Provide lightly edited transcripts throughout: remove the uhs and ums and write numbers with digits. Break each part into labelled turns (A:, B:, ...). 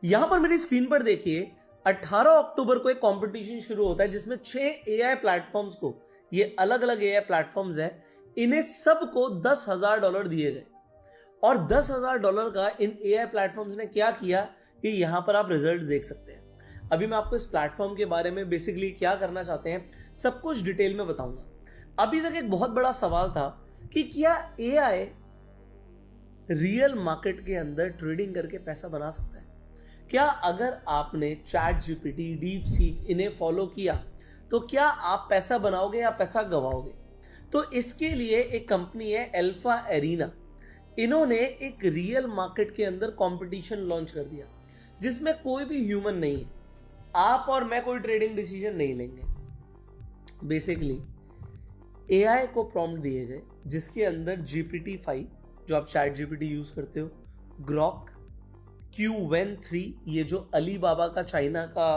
A: यहां पर मेरी स्क्रीन पर देखिए 18 अक्टूबर को एक कंपटीशन शुरू होता है जिसमें 6 एआई प्लेटफॉर्म्स को, ये अलग अलग एआई प्लेटफॉर्म्स हैं, इन्हें सबको $10,000 दिए गए। और $10,000 का इन एआई प्लेटफॉर्म्स ने क्या किया कि यहां पर आप रिजल्ट्स देख सकते हैं। अभी मैं आपको इस प्लेटफॉर्म के बारे में बेसिकली क्या करना चाहते हैं सब कुछ डिटेल में बताऊंगा। अभी तक एक बहुत बड़ा सवाल था कि क्या एआई रियल मार्केट के अंदर ट्रेडिंग करके पैसा बना सकता है। क्या अगर आपने चैट जीपीटी, डीप सीक इन्हें फॉलो किया तो क्या आप पैसा बनाओगे या पैसा गवाओगे। तो इसके लिए एक कंपनी है अल्फा एरिना, इन्होंने एक रियल मार्केट के अंदर कंपटीशन लॉन्च कर दिया जिसमें कोई भी ह्यूमन नहीं है, आप और मैं कोई ट्रेडिंग डिसीजन नहीं लेंगे। बेसिकली एआई को प्रॉम्प्ट दिए गए जिसके अंदर GPT-5 जो आप चैट जीपीटी यूज करते हो, ग्रॉक, Qwen3 ये जो अलीबाबा का चाइना का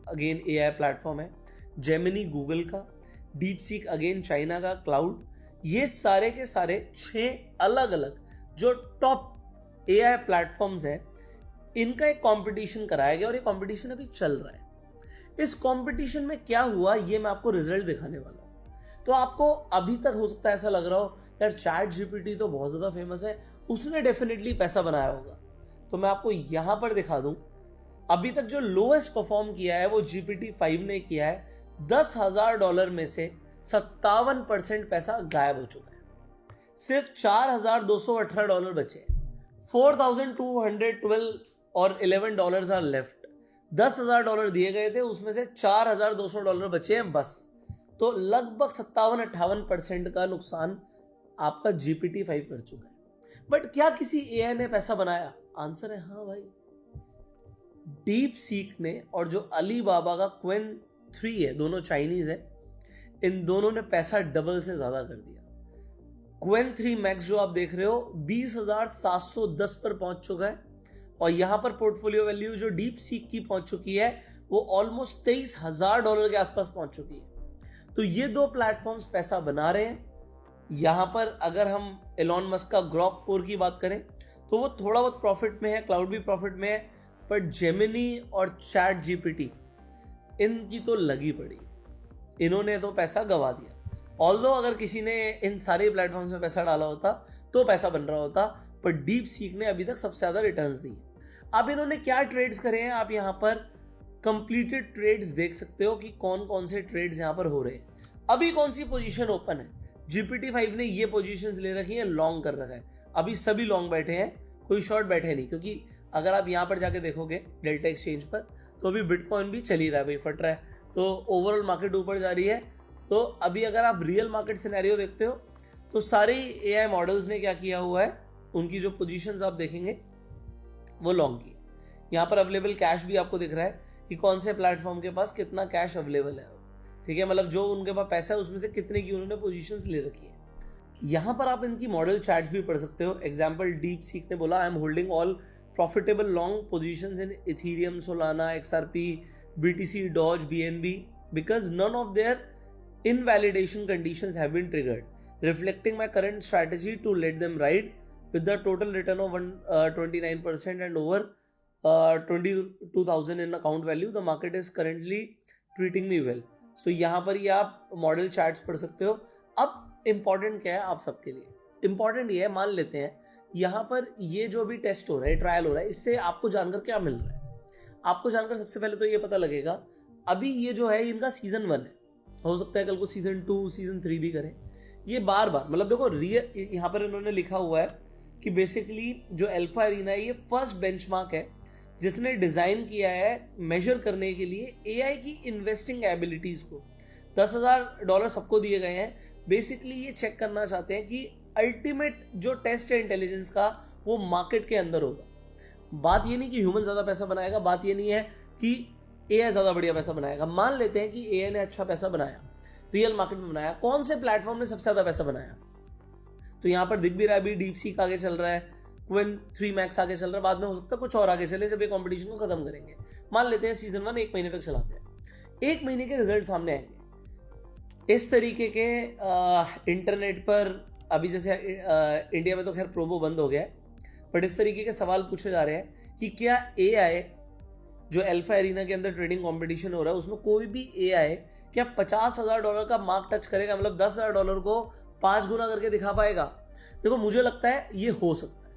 A: अगेन एआई प्लेटफॉर्म है, जेमिनी गूगल का, डीप सीक अगेन चाइना का क्लाउड, ये सारे के सारे 6 अलग अलग जो टॉप एआई प्लेटफॉर्म्स हैं, इनका एक कंपटीशन कराया गया और ये कंपटीशन अभी चल रहा है। इस कंपटीशन में क्या हुआ ये मैं आपको रिजल्ट दिखाने वाला हूं। तो आपको अभी तक हो सकता है ऐसा लग रहा हो यार चैट जीपीटी तो बहुत ज्यादा फेमस है, उसने डेफिनेटली पैसा बनाया होगा। तो मैं आपको यहां पर दिखा दूं, अभी तक जो लोएस्ट परफॉर्म किया है वो GPT-5 ने किया है। $10,000 में से 57% पैसा गायब हो चुका है, सिर्फ $4,218 बचे हैं। 4,212 और $11 आर लेफ्ट। $10,000 दिए गए थे, उसमें से $4,200 बचे हैं बस। तो लगभग 57-58% का नुकसान आपका GPT-5 कर चुका है। बट क्या किसी एआई ने पैसा बनाया? आंसर है हाँ भाई, डीप सीक ने और जो अलीबाबा का Qwen3 है, दोनों चाइनीज है, इन दोनों ने पैसा डबल से ज्यादा कर दिया। Qwen3 मैक्स जो आप देख रहे हो 20,710 पर पहुंच चुका है और यहां पर पोर्टफोलियो वैल्यू जो डीप सीक की पहुंच चुकी है वो ऑलमोस्ट $23,000 के आसपास पहुंच चुकी है। तो ये दो प्लेटफॉर्म्स पैसा बना रहे हैं। यहां पर अगर हम एलॉन मस्क का ग्रॉक 4 की बात करें तो वो थोड़ा बहुत प्रॉफिट में है, क्लाउड भी प्रॉफिट में है, पर जेमिनी और चैट जीपीटी इनकी तो लगी पड़ी, इन्होंने तो पैसा गवा दिया। ऑल्दो अगर किसी ने इन सारे प्लेटफॉर्म्स में पैसा डाला होता तो पैसा बन रहा होता, पर डीप सीक ने अभी तक सबसे ज्यादा रिटर्न्स दी। अब इन्होंने क्या ट्रेड्स करे हैं आप यहाँ पर कंप्लीटेड ट्रेड्स देख सकते हो कि कौन कौन से ट्रेड्स यहाँ पर हो रहे हैं। अभी कौन सी पोजीशन ओपन है, GPT-5 ने ये पोजीशंस ले रखी है, लॉन्ग कर रखा है, अभी सभी लॉन्ग बैठे हैं, कोई शॉर्ट बैठे नहीं। क्योंकि अगर आप यहाँ पर जाके देखोगे डेल्टा एक्सचेंज पर तो अभी बिटकॉइन भी चल ही रहा है भाई, फट रहा है, तो ओवरऑल मार्केट ऊपर जा रही है। तो अभी अगर आप रियल मार्केट सिनेरियो देखते हो तो सारे एआई मॉडल्स ने क्या किया हुआ है, उनकी जो पोजीशंस आप देखेंगे वो लॉन्ग की। यहाँ पर अवेलेबल कैश भी आपको दिख रहा है कि कौन से प्लेटफॉर्म के पास कितना कैश अवेलेबल है, ठीक है, मतलब जो उनके पास पैसा है उसमें से कितने की उन्होंने पोजीशंस ले रखी है। यहाँ पर आप इनकी मॉडल चार्ट्स भी पढ़ सकते हो। एग्जाम्पल डीप सीक ने बोला I am holding all profitable long positions in Ethereum, Solana, XRP, BTC, Doge, BNB because none of their invalidation conditions have been triggered, reflecting my current strategy to let them ride with the total return of 29% and over 22,000 in account value. The market is currently treating me well. So यहाँ पर ये आप model charts पढ़ सकते हो। अब important क्या है आप सबके लिए, इंपॉर्टेंट ये है, मान लेते हैं यहाँ पर ये जो भी टेस्ट हो रहा है, ट्रायल हो रहा है, इससे आपको जानकर क्या मिल रहा है। आपको जानकर सबसे पहले तो ये पता लगेगा अभी ये जो है इनका सीजन 1 है, हो सकता है कल को सीजन 2, सीजन 3 भी करें। ये बार बार मतलब देखो रियल यहाँ पर इन्होंने लिखा हुआ है कि बेसिकली जो अल्फा एरिना है ये फर्स्ट बेंचमार्क है जिसने डिजाइन किया है मेजर करने के लिए एआई की इन्वेस्टिंग एबिलिटीज को। $10,000 सबको दिए गए हैं। बेसिकली ये चेक करना चाहते हैं कि अल्टीमेट जो टेस्ट है इंटेलिजेंस का वो मार्केट के अंदर होगा। बात ये नहीं कि ह्यूमन ज्यादा पैसा बनाएगा, बात ये नहीं है कि एआई ज्यादा बढ़िया पैसा बनाएगा। मान लेते हैं कि एआई ने अच्छा पैसा बनाया, रियल मार्केट में बनाया, कौन से प्लेटफॉर्म ने सबसे ज्यादा पैसा बनाया, तो यहाँ पर दिख भी रहा है अभी डीप सीक आगे चल रहा है, Qwen3 मैक्स आगे चल रहा है, बाद में हो सकता है कुछ और आगे चले जब ये कंपटीशन को खत्म करेंगे। मान लेते हैं सीजन 1 1 महीने तक चलाते हैं, 1 महीने के रिजल्ट सामने आएंगे। इस तरीके के इंटरनेट पर अभी जैसे इंडिया में तो खैर प्रोबो बंद हो गया है, बट इस तरीके के सवाल पूछे जा रहे हैं कि क्या एआई जो अल्फा एरिना के अंदर ट्रेडिंग कंपटीशन हो रहा है उसमें कोई भी एआई क्या $50,000 का मार्क टच करेगा, मतलब $10,000 को 5 गुना करके दिखा पाएगा? देखो मुझे लगता है ये हो सकता है,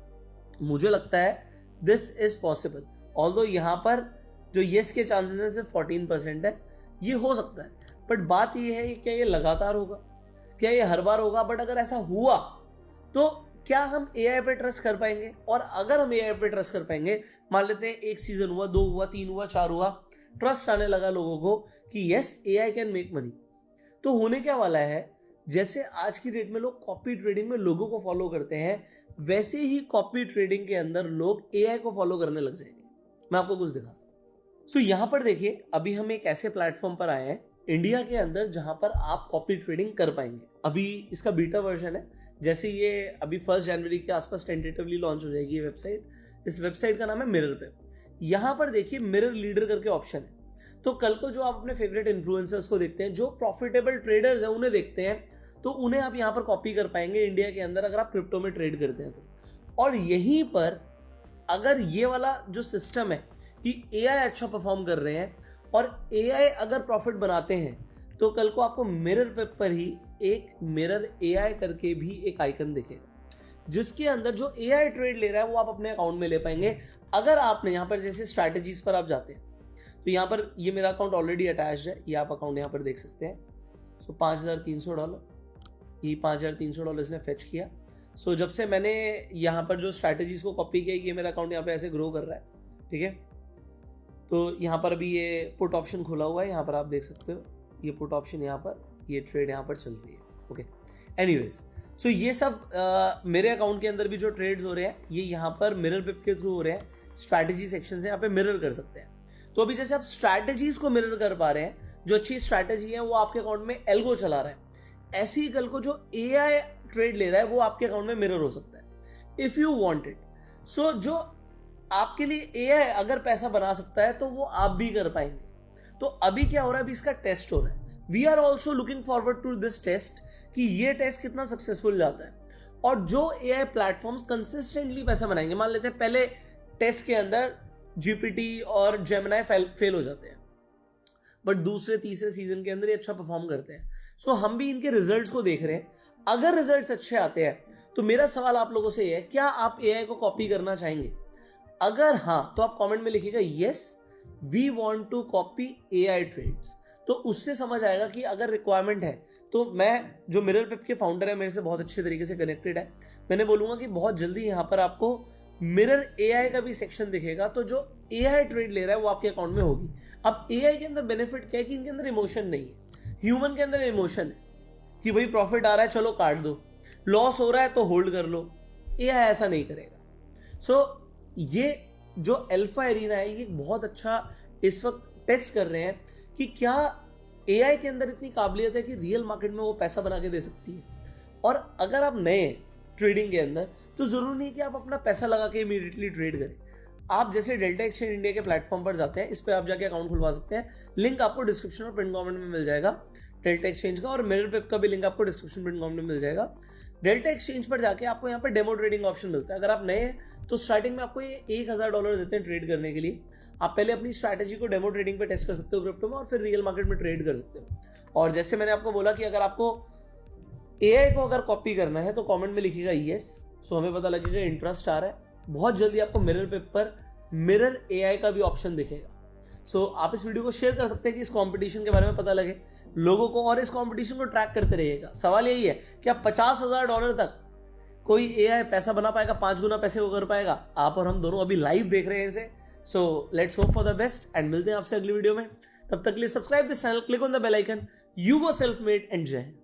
A: मुझे लगता है दिस इज पॉसिबल। ऑल्दो यहाँ पर जो येस के चांसेस हैं सिर्फ 14% है, ये हो सकता है। बट बात ये है क्या ये लगातार होगा, क्या ये हर बार होगा? बट अगर ऐसा हुआ तो क्या हम एआई पे ट्रस्ट कर पाएंगे? और अगर हम एआई पे ट्रस्ट कर पाएंगे, मान लेते हैं 1 सीजन हुआ, 2 हुआ, 3 हुआ, 4 हुआ, ट्रस्ट आने लगा लोगों को कि yes AI can make money, तो होने क्या वाला है, जैसे आज की डेट में लोग कॉपी ट्रेडिंग में लोगों को फॉलो करते हैं, वैसे ही कॉपी ट्रेडिंग के अंदर लोग एआई को फॉलो करने लग जाएंगे। मैं आपको कुछ दिखाता हूं। सो यहां पर देखिए, अभी हम एक ऐसे प्लेटफॉर्म पर आए हैं इंडिया के अंदर जहां पर आप कॉपी ट्रेडिंग कर पाएंगे। अभी इसका बीटा वर्जन है, जैसे ये अभी 1 जनवरी के आसपास टेंटेटिवली लॉन्च हो जाएगी ये वेबसाइट। इस वेबसाइट का नाम है मिरर पे। यहां पर देखिए मिरर लीडर करके ऑप्शन है, तो कल को जो आप अपने फेवरेट इन्फ्लुएंसर्स को देखते हैं, जो प्रॉफिटेबल ट्रेडर्स हैं उन्हें देखते हैं, तो उन्हें आप यहाँ पर कॉपी कर पाएंगे इंडिया के अंदर अगर आप क्रिप्टो में ट्रेड करते हैं तो। और यहीं पर अगर ये वाला जो सिस्टम है कि एआई अच्छा परफॉर्म कर रहे हैं और एआई अगर प्रॉफिट बनाते हैं, तो कल को आपको मिरर पे पर ही एक मिरर एआई करके भी एक आइकन दिखेगा, जिसके अंदर जो एआई ट्रेड ले रहा है वो आप अपने अकाउंट में ले पाएंगे। अगर आपने यहाँ पर जैसे स्ट्रैटेजीज पर आप जाते हैं, तो यहाँ पर ये मेरा अकाउंट ऑलरेडी अटैच्ड है, ये आप अकाउंट यहाँ पर देख सकते हैं। सो $5,300, ये $5,300 इसने फेच किया। सो जब से मैंने यहाँ पर जो स्ट्रैटेजीज को कॉपी किया, ये मेरा अकाउंट यहाँ पे ऐसे ग्रो कर रहा है, ठीक है। तो यहाँ पर अभी ये पुट ऑप्शन खुला हुआ है, यहाँ पर आप देख सकते हो ये पुट ऑप्शन, यहाँ पर ये ट्रेड यहाँ पर चल रही है, ओके। एनीवेज, सो ये सब मेरे अकाउंट के अंदर भी जो ट्रेड्स हो रहे हैं ये यहाँ पर मिरर पिप के थ्रू हो रहे हैं। स्ट्रैटेजी सेक्शन से यहाँ पे मिरर कर सकते हैं। तो अभी जैसे आप स्ट्रैटेजीज को मिरर कर पा रहे हैं, जो अच्छी स्ट्रैटेजी है वो आपके अकाउंट में एल्गो चला रहा है, ऐसे ही कल को जो एआई ट्रेड ले रहा है वो आपके अकाउंट में मिरर हो सकता है इफ यू वांट इट। सो जो आपके लिए एआई अगर पैसा बना सकता है तो वो आप भी कर पाएंगे। तो अभी क्या हो रहा है, अभी इसका टेस्ट हो रहा है। We are also looking forward to this test कि ये टेस्ट कितना सक्सेसफुल जाता है। और जो एआई प्लेटफॉर्म्स कंसिस्टेंटली पैसा बनाएंगे, मान लेते हैं पहले टेस्ट के अंदर जीपीटी और जेमिनी फेल हो जाते हैं, बट दूसरे तीसरे सीजन के अंदर ये अच्छा परफॉर्म करते हैं। सो हम भी इनके रिजल्ट्स को देख रहे हैं। अगर रिजल्ट्स अच्छे आते हैं तो मेरा सवाल आप लोगों से ये है, क्या आप एआई को कॉपी करना चाहेंगे? अगर हाँ, तो आप कमेंट में लिखिएगा yes we want to copy AI trades. तो उससे समझ आएगा कि अगर रिक्वायरमेंट है तो मैं, जो मिरर पिप के फाउंडर है, मेरे से बहुत अच्छे तरीके से कनेक्टेड है, मैंने बोलूंगा कि बहुत जल्दी यहाँ पर आपको मिरर एआई का भी सेक्शन दिखेगा। तो जो एआई ट्रेड ले रहा है वो आपके अकाउंट में होगी। अब एआई के अंदर बेनिफिट क्या है कि इनके अंदर इमोशन नहीं है। ह्यूमन के अंदर इमोशन है कि भाई प्रॉफिट आ रहा है चलो काट दो, लॉस हो रहा है तो होल्ड कर लो। एआई ऐसा नहीं करेगा। सो ये जो अल्फा एरिना है ये बहुत अच्छा इस वक्त टेस्ट कर रहे हैं कि क्या एआई के अंदर इतनी काबिलियत है कि रियल मार्केट में वो पैसा बना के दे सकती है। और अगर आप नए ट्रेडिंग के अंदर, तो जरूरी नहीं कि आप अपना पैसा लगा के इमीडिएटली ट्रेड करें। आप जैसे डेल्टा एक्सचेंज इंडिया के प्लेटफॉर्म पर जाते हैं, इस पे आप जाके अकाउंट खुलवा सकते हैं। लिंक आपको डिस्क्रिप्शन और पिन कमेंट में मिल जाएगा डेल्टा एक्सचेंज का, और मिरर पिप का भी लिंक आपको डिस्क्रिप्शन पिन कमेंट में मिल जाएगा। डेल्टा एक्सचेंज पर जाके आपको यहाँ पर डेमो ट्रेडिंग ऑप्शन मिलता है। अगर आप नए हैं तो स्टार्टिंग में आपको ये $1,000 देते हैं ट्रेड करने के लिए। आप पहले अपनी स्ट्रैटेजी को डेमो ट्रेडिंग पे टेस्ट कर सकते हो क्रिप्टो में, और फिर रियल मार्केट में ट्रेड कर सकते हो। और जैसे मैंने आपको बोला कि अगर आपको एआई को अगर कॉपी करना है तो कमेंट में लिखिएगा यस। सो हमें पता लगेगा इंटरेस्ट आ रहा है। बहुत जल्दी आपको मिरर पिप पर मिरर एआई का भी ऑप्शन दिखेगा। सो आप इस वीडियो को शेयर कर सकते हैं कि इस कंपटीशन के बारे में पता लगे लोगों को, और इस कंपटीशन को ट्रैक करते रहिएगा। सवाल यही है, क्या $50,000 तक कोई एआई पैसा बना पाएगा, 5 गुना पैसे को कर पाएगा? आप और हम दोनों अभी लाइव देख रहे हैं इसे। So let's hope for the best and मिलते हैं आपसे अगली वीडियो में। तब तक के लिए subscribe this channel, click on the bell icon. You go self made and जय हिंद।